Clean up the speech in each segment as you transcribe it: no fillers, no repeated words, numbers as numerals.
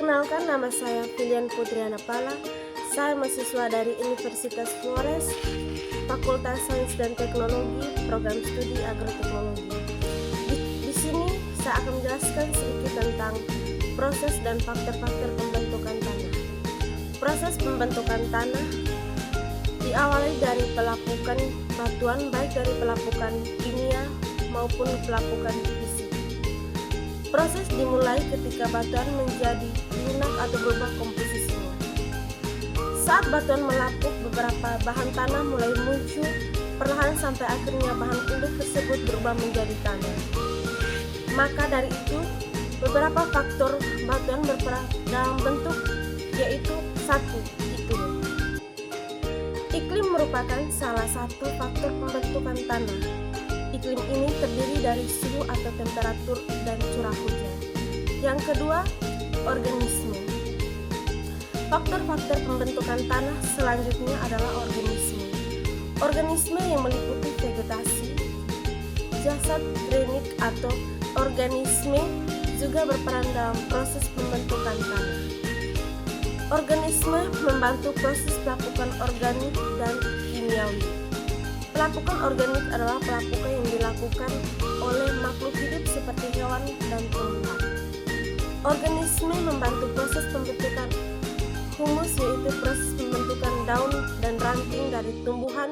Perkenalkan, nama saya Filian Putriana Pala. Saya mahasiswa dari Universitas Flores, Fakultas Sains dan Teknologi, Program Studi Agroteknologi. Di sini saya akan menjelaskan sedikit tentang proses dan faktor-faktor pembentukan tanah. Proses pembentukan tanah diawali dari pelapukan batuan, baik dari pelapukan kimia maupun pelapukan fisik. Proses dimulai ketika batuan menjadi lunak atau berubah komposisinya. Saat batuan melapuk, beberapa bahan tanah mulai muncul perlahan sampai akhirnya bahan induk tersebut berubah menjadi tanah. Maka dari itu, beberapa faktor batuan berperan dalam bentuk, yaitu 1. Iklim. Iklim merupakan salah satu faktor pembentukan tanah. Iklim ini terdiri dari suhu atau temperatur dan curah hujan. Yang kedua, organisme. Faktor-faktor pembentukan tanah selanjutnya adalah organisme. Organisme yang meliputi vegetasi, jasad drainage atau organisme juga berperan dalam proses pembentukan tanah. Organisme membantu proses pelapukan organik dan kimiawi. Pelapukan organik adalah pelapukan yang dilakukan oleh makhluk hidup seperti hewan dan tumbuhan. Organisme membantu proses pembentukan humus, yaitu proses pembentukan daun dan ranting dari tumbuhan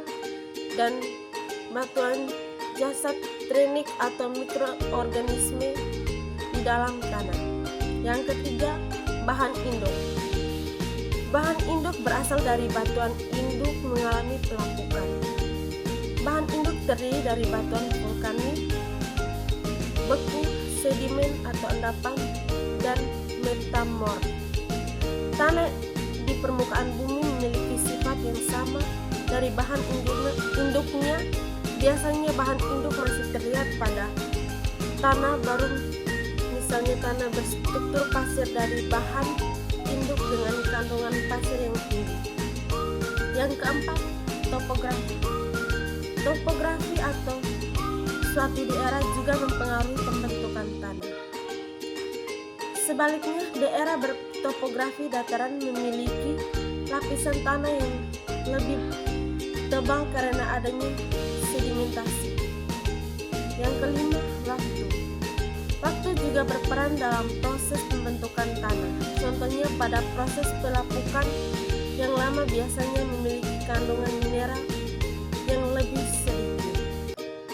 dan batuan jasad drainage atau mikroorganisme di dalam tanah. Yang ketiga, bahan induk. Bahan induk berasal dari batuan induk mengalami pelapukan. Bahan induk terdiri dari batuan vulkanik, beku, sedimen atau endapan, dan metamorf. Tanah di permukaan bumi memiliki sifat yang sama dari bahan induknya. Biasanya bahan induk masih terlihat pada tanah baru, misalnya tanah berstruktur pasir dari bahan induk dengan kandungan pasir yang tinggi. Yang keempat, topografi. Topografi atau suatu daerah juga mempengaruhi pembentukan tanah. Sebaliknya, daerah bertopografi dataran memiliki lapisan tanah yang lebih tebal karena adanya sedimentasi. Yang kelima, waktu. Waktu juga berperan dalam proses pembentukan tanah. Contohnya pada proses pelapukan yang lama biasanya memiliki kandungan mineral yang lebih sedikit.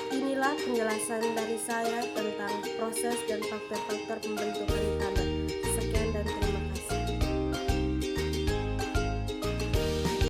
Inilah penjelasan dari saya tentang proses dan faktor-faktor pembentukan tanah.